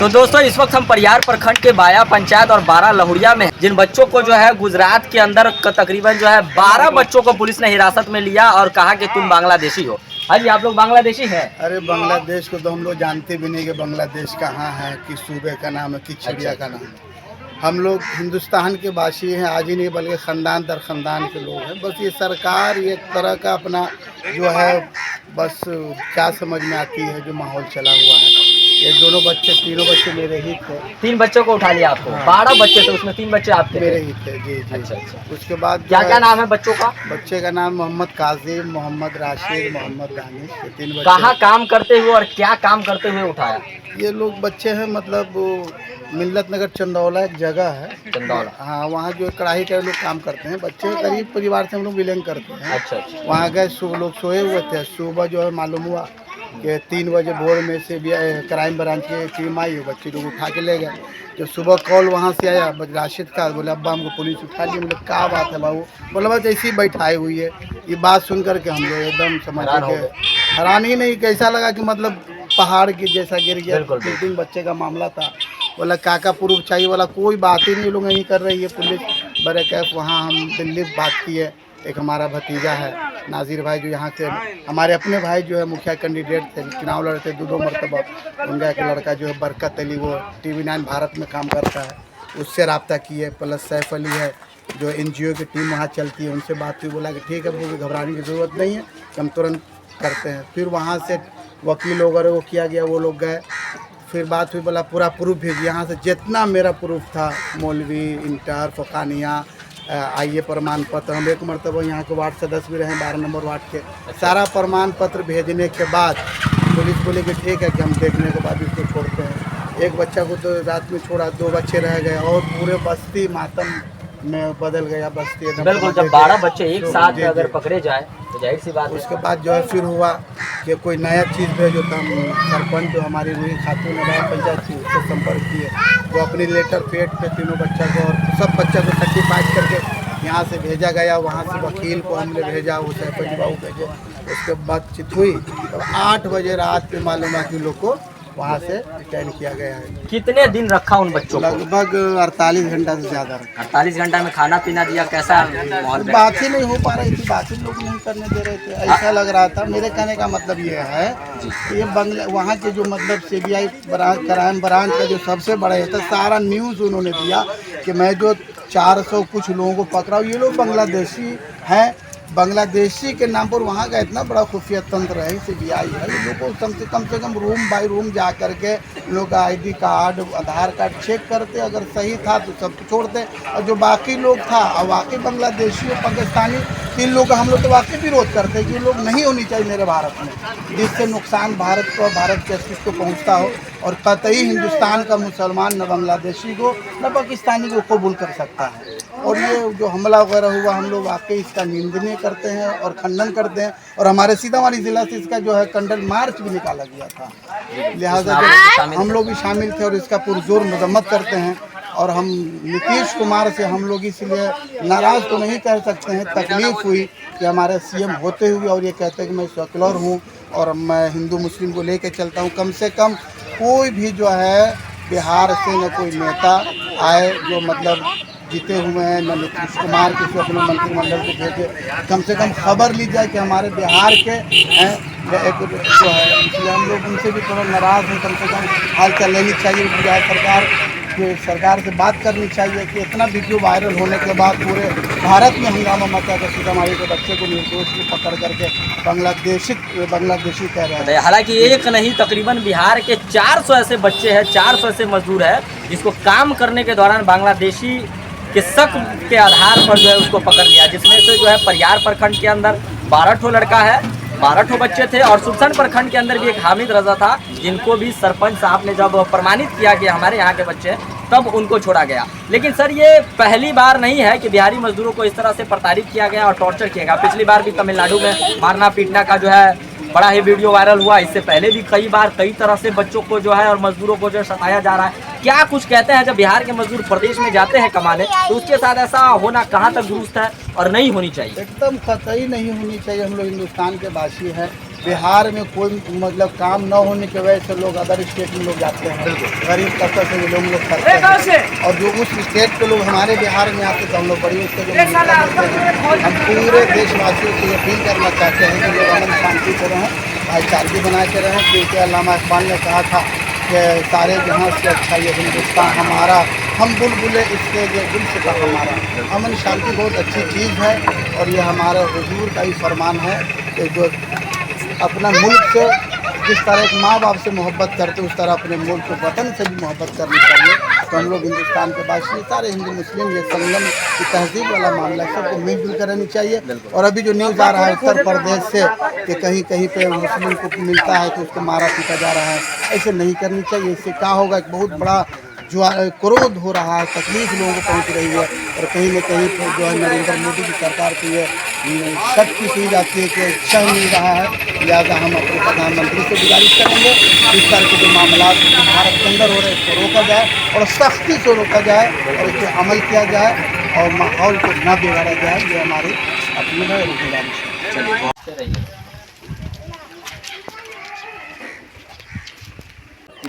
तो दोस्तों इस वक्त हम परियार प्रखंड के बाया पंचायत और 12 लहुरिया में जिन बच्चों को जो है गुजरात के अंदर तकरीबन जो है 12 बच्चों को पुलिस ने हिरासत में लिया और कहा कि तुम बांग्लादेशी हो। हाँ जी, आप लोग बांग्लादेशी हैं? अरे बांग्लादेश को तो हम लोग जानते भी नहीं कि बांग्लादेश कहाँ है, किस सूबे का नाम है, किस चिड़िया का नाम है। हम लोग हिंदुस्तान के वासी हैं, आज ही नहीं बल्कि ख़ानदान दर ख़ानदान के लोग हैं। बस ये सरकार एक तरह का अपना जो है बस क्या समझ में आती है जो माहौल चला हुआ है। ये तीनों बच्चे मेरे ही थे। 3 बच्चों को उठा लिया आपको? 12 बच्चे थे, उसमें 3 बच्चे आपके मेरे ही थे। जी जी। अच्छा। उसके बाद क्या क्या नाम है बच्चों का? बच्चे का नाम मोहम्मद काजिम, मोहम्मद राशिद, मोहम्मद दानिश, ये 3 बच्चे। कहाँ काम करते हुए और क्या काम करते हुए उठाया? ये लोग बच्चे हैं मतलब मिल्लत नगर चंदौला एक जगह है, चंदौला। हाँ, वहाँ जो कढ़ाई के लोग काम करते हैं। बच्चे गरीब परिवार से हम लोग बिलोंग करते हैं। अच्छा। वहाँ गए, लोग सोए हुए थे। सुबह जो है मालूम हुआ कि 3 बजे भोर में से भी क्राइम ब्रांच की टीम आई, बच्चे लोग उठा के ले गए। जब सुबह कॉल वहाँ से आया राशिद का, बोले अब्बा हमको पुलिस उठा लिया। बोले क्या बात है बाबू? बोला बस ऐसी बैठाई हुई है। ये बात सुन करके हम लोग एकदम समझ के हैरान ही नहीं, कैसा लगा कि मतलब पहाड़ की जैसा गिर गया। 3 बच्चे का मामला था। बोला काका प्रूफ चाहिए? वाला कोई बात ही नहीं, लोग नहीं कर रही है पुलिस बड़े कैफ। वहाँ हम दिल्ली बात किए, एक हमारा भतीजा है नाजिर भाई, जो यहाँ के हमारे अपने भाई जो है मुखिया कैंडिडेट थे, चुनाव लड़ते 2 मरतबा। उनका एक लड़का जो है बरकत अली, वो TV9 भारत में काम करता है, उससे रब्ता किए। प्लस सैफ अली है जो NGO की टीम वहाँ चलती है, उनसे बात हुई। बोला कि ठीक है, वो घबराने की ज़रूरत नहीं है, हम तुरंत करते हैं। फिर वहाँ से वकील वगैरह को किया गया, वो लोग गए। फिर बात हुई, बोला पूरा प्रूफ भेज। यहाँ से जितना मेरा प्रूफ था, मौलवी, इंटर, फ़कानिया, आइए प्रमाण पत्र, हम 1 मरतबा यहाँ के वार्ड सदस्य भी रहे 12 नंबर वार्ड के, सारा प्रमाण पत्र भेजने के बाद पुलिस बोले कि ठीक है कि हम देखने के बाद इसको छोड़ते हैं। एक बच्चा को तो रात में छोड़ा, 2 बच्चे रह गए और पूरे बस्ती मातम में बदल गया। बस्ती एकदम बिल्कुल, जब 12 बच्चे एक साथ अगर पकड़े जाए तो जाहिर सी बात है। उसके बाद जो है फिर हुआ कि कोई नया चीज़ भेजो, तो हम सरपंच जो हमारी रूही खातून है पंचायत से, उससे संपर्क किए। वो अपनी लेटर पेड पे तीनों बच्चा को और सब बच्चा को सर्टिफाइड करके यहाँ से भेजा गया। वहाँ से वकील को हमने भेजा, वो सरपंच बाबू भेजे। उसके बातचीत हुई तो 8 बजे रात पे मालूम है कि लोग को वहाँ से रिटर्न किया गया है। कितने दिन रखा उन बच्चों को? लगभग 48 घंटा से ज़्यादा रखा। 48 घंटा में खाना पीना दिया? कैसा माहौल? बात ही नहीं हो पा रही थी, बात ही लोग नहीं करने दे रहे थे, ऐसा लग रहा था। मेरे कहने का मतलब ये है, ये वहाँ के जो मतलब CBI ब्रांच, क्राइम ब्रांच का जो सबसे बड़ा है, तो सारा न्यूज़ उन्होंने दिया कि मैं जो 400 कुछ लोगों को पकड़ा हूँ, ये लोग बांग्लादेशी हैं। बांग्लादेशी के नाम पर वहाँ का इतना बड़ा खुफिया तंत्र है, CBI है। ये लोग को कम से कम रूम बाय रूम जा करके लोग का ID कार्ड, आधार कार्ड चेक करते, अगर सही था तो सब छोड़ते। और जो बाकी लोग था, और वाकई बांग्लादेशी और पाकिस्तानी 3 लोग का हम लोग तो वाकई विरोध करते हैं कि ये लोग नहीं होनी चाहिए मेरे भारत में, जिससे नुकसान भारत को, भारत के अस्तित्व को पहुँचता हो। और कतई हिंदुस्तान का मुसलमान न बांग्लादेशी को न पाकिस्तानी को कबूल कर सकता है। और ये जो हमला वगैरह हुआ, हम लोग वाकई इसका निंदनीय करते हैं और खंडन करते हैं। और हमारे सीतामढ़ी जिला से इसका जो है कंडल मार्च भी निकाला गया था, लिहाजा हम लोग भी शामिल थे और इसका पुरजोर मजम्मत करते हैं। और हम नीतीश कुमार से हम लोग इसलिए नाराज़ तो नहीं कह सकते हैं, तकलीफ़ हुई कि हमारे CM होते हुए और ये कहते हैं कि मैं सेकुलर हूँ और मैं हिंदू मुस्लिम को लेकर चलता हूँ। कम से कम कोई भी जो है बिहार से न कोई नेता आए जो मतलब जीते हुए हैं, न नीतीश कुमार किसी अपने मंत्रिमंडल को भेजे, कम से कम खबर ली जाए कि हमारे बिहार के हैं एक जो है। इसलिए हम लोग उनसे भी थोड़ा नाराज़ हैं। कम से कम हाल चाल लेनी चाहिए, सरकार से बात करनी चाहिए कि इतना वीडियो वायरल होने के बाद पूरे भारत में हंगामा मचा कर सीतामढ़ी के बच्चे को निर्दोष को पकड़ करके बांग्लादेशी कह रहे हैं। हालांकि एक नहीं, तकरीबन बिहार के 400 ऐसे बच्चे हैं, 400 ऐसे मजदूर है जिसको काम करने के दौरान बांग्लादेशी के शक के आधार पर जो है उसको पकड़ लिया, जिसमें से जो है परियार प्रखंड के अंदर 12 ठो लड़का है, 12 ठो बच्चे थे। और सुरसन प्रखंड के अंदर भी एक हामिद रजा था, जिनको भी सरपंच साहब ने जब प्रमाणित किया कि हमारे यहाँ के बच्चे हैं, तब उनको छोड़ा गया। लेकिन सर, ये पहली बार नहीं है कि बिहारी मजदूरों को इस तरह से प्रताड़ित किया गया और टॉर्चर किया गया। पिछली बार भी तमिलनाडु में मारना पीटना का जो है बड़ा ही वीडियो वायरल हुआ। इससे पहले भी कई बार कई तरह से बच्चों को जो है और मजदूरों को जो सताया जा रहा है। क्या कुछ कहते हैं, जब बिहार के मजदूर प्रदेश में जाते हैं कमाने, तो उसके साथ ऐसा होना कहाँ तक दुरुस्त है और नहीं होनी चाहिए? एकदम कतई नहीं होनी चाहिए। हम लोग हिंदुस्तान के वासी हैं, बिहार में कोई मतलब काम न होने की वजह से लोग अदर स्टेट में लोग जाते हैं, गरीब तबके से जो लोग करते हैं, और जो उस स्टेट के लोग हमारे बिहार में आते तो हम लोग बड़ी उससे जो हम पूरे देशवासियों से अपील करना चाहते हैं कि लोग अमन शांति से रहें, भाईचारगी बना के रहें, क्योंकि अल्लामा इकबाल ने कहा था कि सारे जहाँ से अच्छा ये हिंदुस्तान हमारा, हम बुलबुले इसके जो दिल से का हमारा। अमन शांति बहुत अच्छी चीज़ है, और ये हमारे हुजूर का ही फरमान है कि जो अपना मुल्क से जिस तरह एक माँ बाप से मोहब्बत करते उस तरह अपने मुल्क को वतन से भी मोहब्बत करनी चाहिए। तो हम लोग हिंदुस्तान के वासी सारे हिंदू मुस्लिम ये संगम की तहजीब वाला मामला है, सबको मिलजुल कर रहनी चाहिए। और अभी जो न्यूज़ आ रहा है उत्तर प्रदेश से कि कहीं कहीं पे मुस्लिम को मिलता है तो उसको मारा पीटा जा रहा है, ऐसे नहीं करनी चाहिए। इससे क्या होगा, एक बहुत बड़ा जो क्रोध हो रहा है, तकलीफ लोगों को पहुंच रही है, और कहीं न कहीं पर जो है नरेंद्र मोदी की सरकार की ये शक्ति की जाती है कि सह नहीं रहा है। लिहाजा हम अपने प्रधानमंत्री से गुजारिश करेंगे इस तरह के जो मामला भारत के अंदर हो रहे हैं इसको रोका जाए, और सख्ती से रोका जाए, और इस पर अमल किया जाए, और माहौल को न बिगाड़ा जाए। ये हमारी अपील है और गुजारिश है।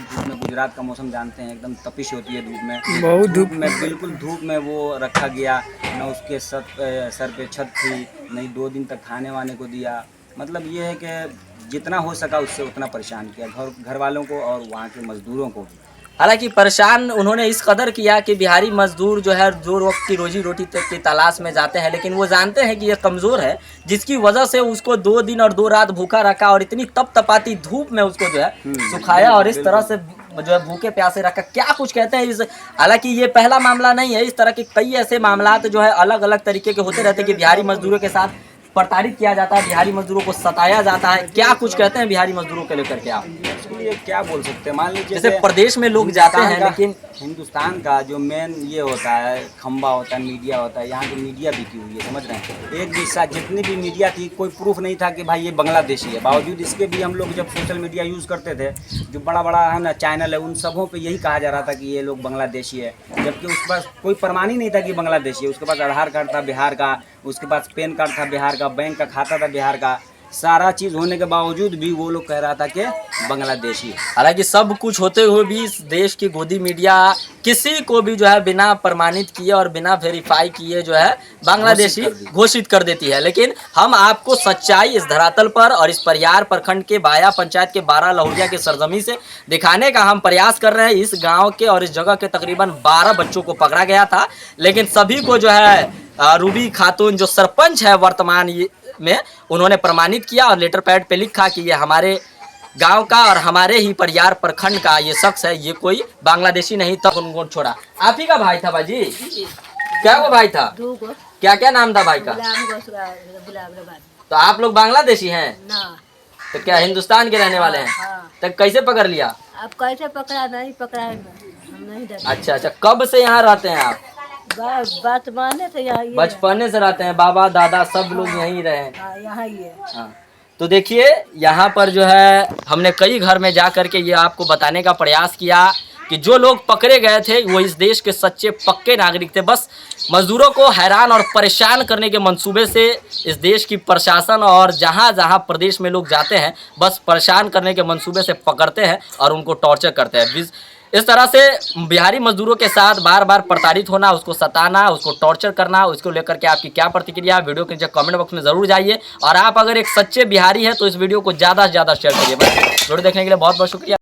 धूप में गुजरात का मौसम जानते हैं, एकदम तपिश होती है धूप में, बहुत धूप में, बिल्कुल धूप में वो रखा गया, न उसके सर पे छत थी, नहीं 2 दिन तक खाने वाने को दिया। मतलब ये है कि जितना हो सका उससे उतना परेशान किया घर वालों को और वहाँ के मजदूरों को भी। हालांकि परेशान उन्होंने इस कदर किया कि बिहारी मजदूर जो है जो वक्त की रोजी रोटी तक की तलाश में जाते हैं, लेकिन वो जानते हैं कि ये कमज़ोर है, जिसकी वजह से उसको 2 दिन और 2 रात भूखा रखा, और इतनी तपाती धूप में उसको जो है सुखाया, और इस तरह से जो है भूखे प्यासे रखा। क्या कुछ कहते हैं इस, हालांकि ये पहला मामला नहीं है, इस तरह के कई ऐसे मामला जो है अलग अलग तरीके के होते रहते हैं कि बिहारी मजदूरों के साथ प्रताड़ित किया जाता है, बिहारी मजदूरों को सताया जाता है। क्या कुछ कहते हैं बिहारी मजदूरों के लेकर के आप? इसके लिए क्या बोल सकते हैं, मान लीजिए जैसे प्रदेश में लोग जाते हैं, लेकिन हिंदुस्तान का जो मेन ये होता है, खंबा होता है, मीडिया होता है, यहाँ की मीडिया बिकी हुई है, समझ रहे हैं। एक भी साथ जितनी भी मीडिया थी कोई प्रूफ नहीं था कि भाई ये बांग्लादेशी है। बावजूद इसके भी हम लोग जब सोशल मीडिया यूज़ करते थे, जो बड़ा बड़ा है ना चैनल है, उन सबों पे यही कहा जा रहा था कि ये लोग बांग्लादेशी है, जबकि उसके पास कोई प्रमाण ही नहीं था कि बांग्लादेशी है। उसके पास आधार कार्ड था बिहार का, उसके पास पैन कार्ड था बिहार का, बैंक का खाता था बिहार का, सारा चीज़ होने के बावजूद भी वो लोग कह रहा था कि बांग्लादेशी है। हालांकि सब कुछ होते हुए भी इस देश की गोदी मीडिया किसी को भी जो है बिना प्रमाणित किए और बिना वेरीफाई किए जो है बांग्लादेशी घोषित कर देती है। लेकिन हम आपको सच्चाई इस धरातल पर और इस परियार प्रखंड के बाया पंचायत के 12 लहुरिया के सरजमी से दिखाने का हम प्रयास कर रहे हैं। इस गाँव के और इस जगह के तकरीबन 12 बच्चों को पकड़ा गया था, लेकिन सभी को जो है रूबी खातून जो सरपंच है वर्तमान में, उन्होंने प्रमाणित किया और लेटर पैड पे लिखा कि ये हमारे गांव का और हमारे ही परियार प्रखंड का ये शख्स है, ये कोई बांग्लादेशी नहीं। तब उनको छोड़ा। आप ही का भाई था बाजी? क्या वो भाई था? क्या क्या नाम था भाई का? तो आप लोग बांग्लादेशी हैं? तो क्या हिंदुस्तान के रहने वाले हैं? तो कैसे पकड़ लिया? आप कैसे पकड़ा? नहीं पकड़ा है, हम नहीं डरे। अच्छा अच्छा, कब से यहाँ रहते हैं आप? बचपने से यहाँ बचपने से रहते हैं, बाबा दादा सब लोग यहीं रहे? यहाँ ही है। हाँ, तो देखिए यहाँ पर जो है हमने कई घर में जा करके ये आपको बताने का प्रयास किया कि जो लोग पकड़े गए थे वो इस देश के सच्चे पक्के नागरिक थे। बस मजदूरों को हैरान और परेशान करने के मंसूबे से इस देश की प्रशासन और जहाँ जहाँ प्रदेश में लोग जाते हैं बस परेशान करने के मंसूबे से पकड़ते हैं और उनको टॉर्चर करते हैं। इस तरह से बिहारी मजदूरों के साथ बार बार प्रताड़ित होना, उसको सताना, उसको टॉर्चर करना, उसको लेकर के आपकी क्या प्रतिक्रिया है वीडियो के नीचे कमेंट बॉक्स में ज़रूर जाइए। और आप अगर एक सच्चे बिहारी हैं तो इस वीडियो को ज़्यादा से ज़्यादा शेयर करिए। बस वीडियो देखने के लिए बहुत बहुत शुक्रिया।